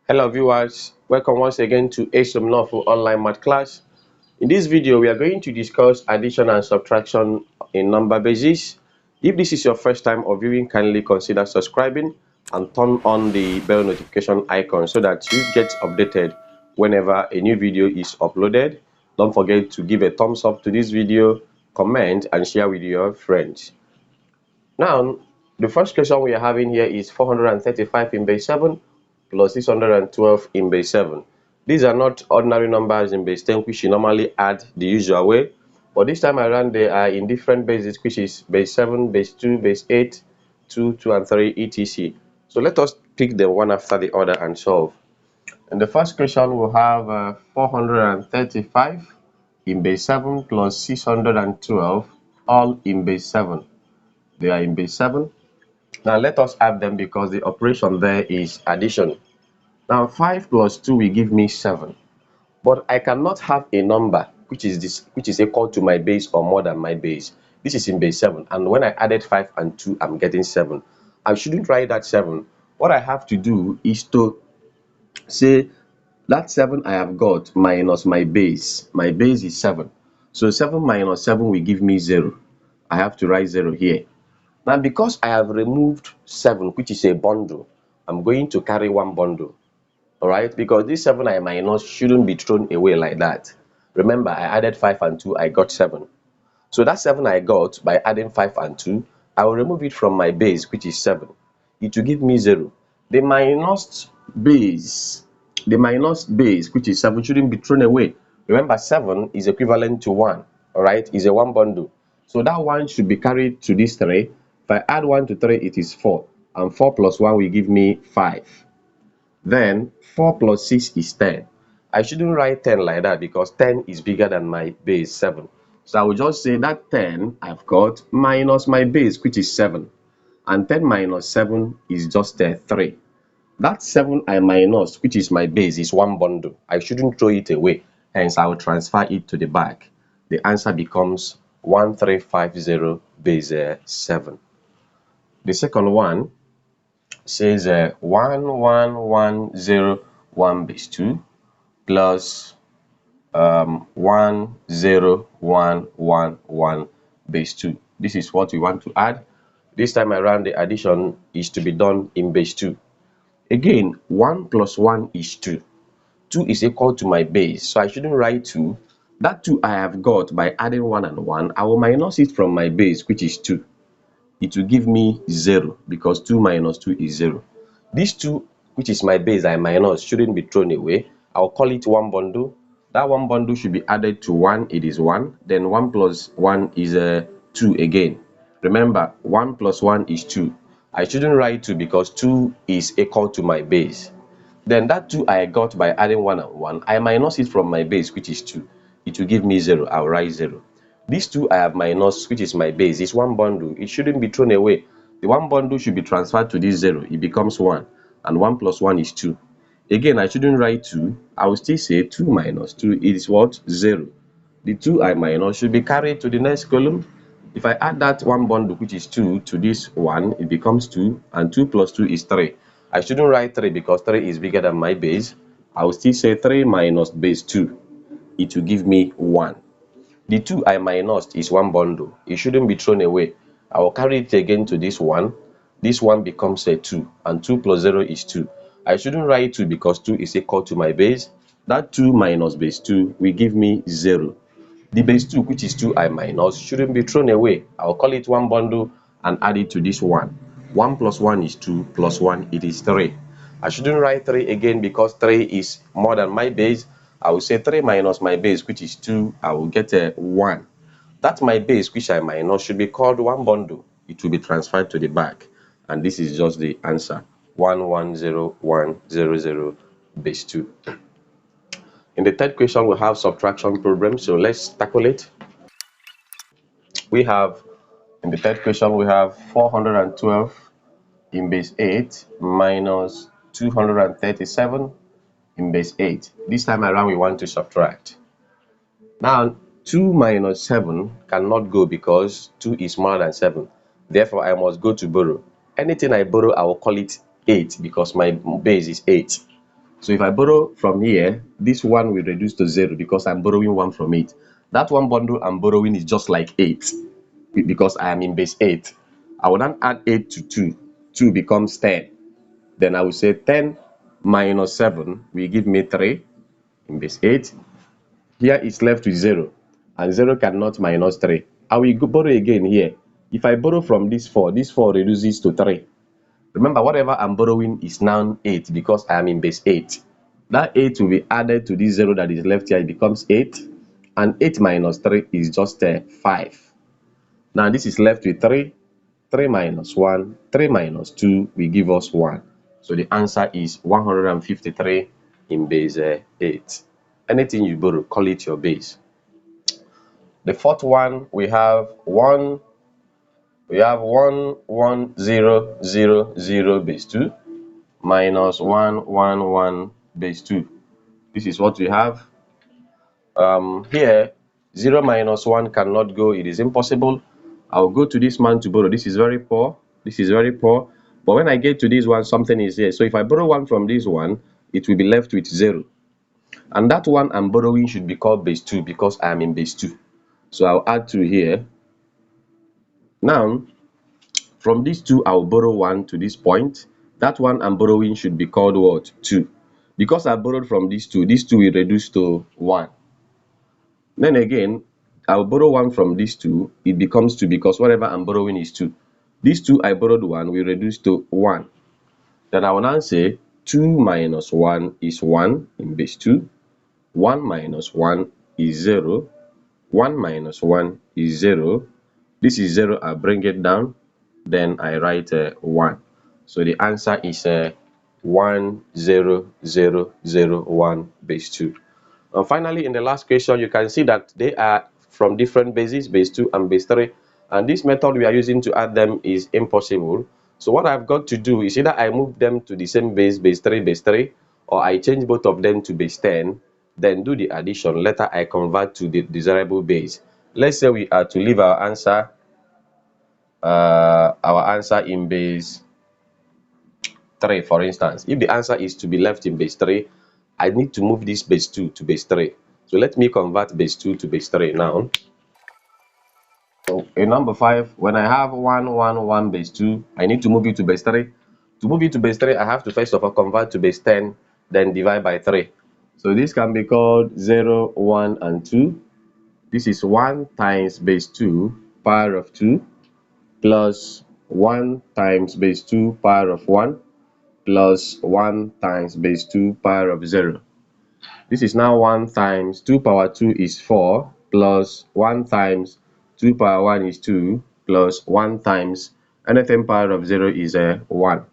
Hello viewers, welcome once again to Asomnofo online math class. In this video, we are going to discuss addition and subtraction in number basis. If this is your first time of viewing, kindly consider subscribing and turn on the bell notification icon so that you get updated whenever a new video is uploaded. Don't forget to give a thumbs up to this video, comment and share with your friends. Now, the first question we are having here is 435 in base 7 plus 612 in base 7. These are not ordinary numbers in base 10, which you normally add the usual way. But this time around, they are in different bases, which is base 7, base 2, base 8, 2, 2, and 3, etc. So let us pick them one after the other and solve. In the first question, we'll have 435 in base 7 plus 612, all in base 7. They are in base 7. Now let us add them because the operation there is addition. Now 5 plus 2 will give me 7. But I cannot have a number which is equal to my base or more than my base. This is in base 7, and when I added 5 and 2, I'm getting 7. I shouldn't write that 7. What I have to do is to say that 7 I have got minus my base. My base is 7. So 7 minus 7 will give me 0. I have to write 0 here. Now, because I have removed 7, which is a bundle, I'm going to carry one bundle. All right, because this 7 I minus shouldn't be thrown away like that. Remember, I added 5 and 2, I got 7. So that 7 I got by adding 5 and 2, I will remove it from my base, which is 7. It will give me 0. The minus base, which is 7, shouldn't be thrown away. Remember, 7 is equivalent to 1. All right, is a one bundle. So that 1 should be carried to this 3. If I add 1 to 3, it is 4. And 4 plus 1 will give me 5. Then 4 plus 6 is 10. I shouldn't write 10 like that because 10 is bigger than my base 7. So I will just say that 10 I've got minus my base, which is 7. And 10 minus 7 is just 3. That 7 I minus, which is my base, is one bundle. I shouldn't throw it away. Hence, I will transfer it to the back. The answer becomes 1350 base 7. The second one says 11101 base 2 plus 10111 base 2. This is what we want to add. This time around, the addition is to be done in base 2. Again, 1 plus 1 is 2. 2 is equal to my base, so I shouldn't write 2. That 2 I have got by adding 1 and 1. I will minus it from my base, which is 2. It will give me 0 because 2 minus 2 is 0. This 2, which is my base I minus, shouldn't be thrown away. I'll call it one bundle. That one bundle should be added to 1. It is 1. Then 1 plus 1 is 2 again. Remember, 1 plus 1 is 2. I shouldn't write 2 because 2 is equal to my base. Then that 2 I got by adding 1 and 1, I minus it from my base, which is 2. It will give me 0. I'll write 0. This 2 I have minus, which is my base, is one bundle. It shouldn't be thrown away. The one bundle should be transferred to this 0. It becomes 1. And 1 plus 1 is 2. Again, I shouldn't write 2. I will still say 2 minus 2 is what? 0. The 2 I minus should be carried to the next column. If I add that one bundle, which is 2, to this 1, it becomes 2. And 2 plus 2 is 3. I shouldn't write 3 because 3 is bigger than my base. I will still say 3 minus base 2. It will give me 1. The 2 I minus is one bundle. It shouldn't be thrown away. I will carry it again to this 1. This 1 becomes a 2. And 2 plus 0 is 2. I shouldn't write 2 because 2 is equal to my base. That 2 minus base 2 will give me 0. The base 2, which is 2 I minus, shouldn't be thrown away. I'll call it one bundle and add it to this 1. 1 plus 1 is 2, plus 1, it is 3. I shouldn't write 3 again because 3 is more than my base. I will say 3 minus my base, which is 2. I will get a 1. That my base, which I minus, should be called one bundle. It will be transferred to the back. And this is just the answer. 110,100 base 2. In the third question, we have subtraction problem. So let's tackle it. We have, in the third question, we have 412 in base 8 minus 237 in base 8. This time around, we want to subtract. Now, 2 minus 7 cannot go because 2 is more than 7. Therefore, I must go to borrow. Anything I borrow, I will call it 8 because my base is 8. So if I borrow from here, this 1 will reduce to 0 because I'm borrowing 1 from it. That one bundle I'm borrowing is just like 8 because I am in base 8. I will then add 8 to 2. 2 becomes 10. Then I will say 10 minus 7 will give me 3 in base 8. Here is left with 0, and 0 cannot minus 3. I will borrow again here. If I borrow from this 4 reduces to 3. Remember, whatever I'm borrowing is now 8 because I am in base 8. That 8 will be added to this 0 that is left here. It becomes 8. And 8 minus 3 is just 5. Now this is left with 3. 3 minus 1. 3 minus 2 will give us 1. So the answer is 153 in base 8. Anything you borrow, call it your base. The fourth one, we have 1, 1, 0, 0, 0 base 2 minus 1, 1, 1 base 2. This is what we have. Here, 0 minus 1 cannot go. It is impossible. I'll go to this man to borrow. This is very poor. This is very poor. But when I get to this one, something is here. So if I borrow 1 from this one, it will be left with 0. And that one I'm borrowing should be called base 2 because I am in base 2. So I'll add 2 here. Now, from these 2, I'll borrow 1 to this point. That one I'm borrowing should be called what? 2. Because I borrowed from these 2 will reduce to 1. Then again, I'll borrow 1 from these 2. It becomes 2 because whatever I'm borrowing is 2. These 2 I borrowed 1 will reduce to 1. Then I will now say 2 minus 1 is 1 in base 2. 1 minus 1 is 0. 1 minus 1 is 0. This is 0. I bring it down. Then I write 1. So the answer is 1, 0, 0, 0, 1 base 2. And finally, in the last question, you can see that they are from different bases, base 2 and base 3. And this method we are using to add them is impossible. So what I've got to do is either I move them to the same base, base 3, or I change both of them to base 10, then do the addition. Later, I convert to the desirable base. Let's say we are to leave our answer in base 3, for instance. If the answer is to be left in base 3, I need to move this base 2 to base 3. So let me convert base 2 to base 3 now. So in number 5, when I have 1, 1, 1 base 2, I need to move it to base 3. To move it to base 3, I have to first of all convert to base 10, then divide by 3. So this can be called 0, 1, and 2. This is 1 times base 2 power of 2 plus 1 times base 2 power of 1 plus 1 times base 2 power of 0. This is now 1 times 2 power 2 is 4 plus 1 times 2 power 1 is 2 plus 1 times anything power of 0 is 1.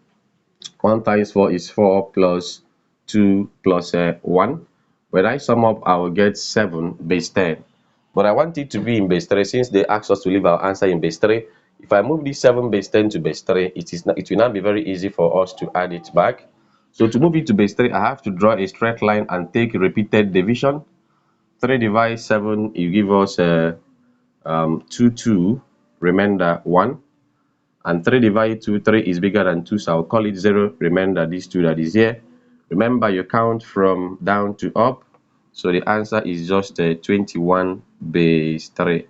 1 times 4 is 4 plus 2 plus 1. When I sum up, I will get 7 base 10. But I want it to be in base 3 since they asked us to leave our answer in base 3. If I move this 7 base 10 to base 3, it will now be very easy for us to add it back. So to move it to base 3, I have to draw a straight line and take repeated division. 3 divided 7, it gives us 2, 2, remainder 1. And 3 divided 2, 3 is bigger than 2, so I'll call it 0. Remember this 2 that is here. Remember, you count from down to up. So the answer is just 21 base 3.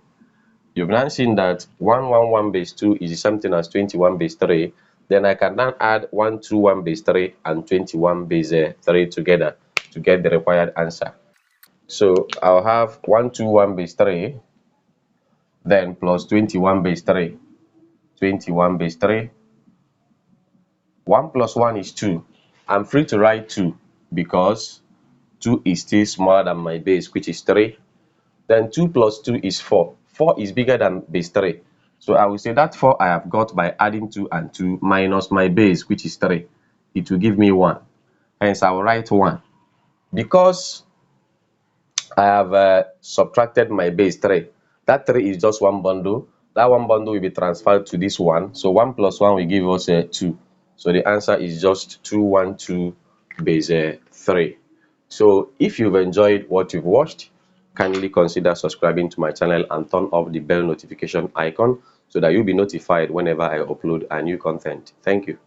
You've now seen that 111 base 2 is the same thing as 21 base 3. Then I can now add 121 base 3 and 21 base 3 together to get the required answer. So I'll have 121 base 3, then plus 21 base 3. 21 base 3. 1 plus 1 is 2. I'm free to write 2 because 2 is still smaller than my base, which is 3. Then 2 plus 2 is 4. 4 is bigger than base 3. So I will say that 4 I have got by adding 2 and 2 minus my base, which is 3. It will give me 1. Hence, I will write 1. Because I have subtracted my base 3. That 3 is just one bundle. That one bundle will be transferred to this one. So 1 plus 1 will give us 2. So the answer is just 212 base 3. So if you've enjoyed what you've watched, kindly consider subscribing to my channel and turn off the bell notification icon so that you'll be notified whenever I upload a new content. Thank you.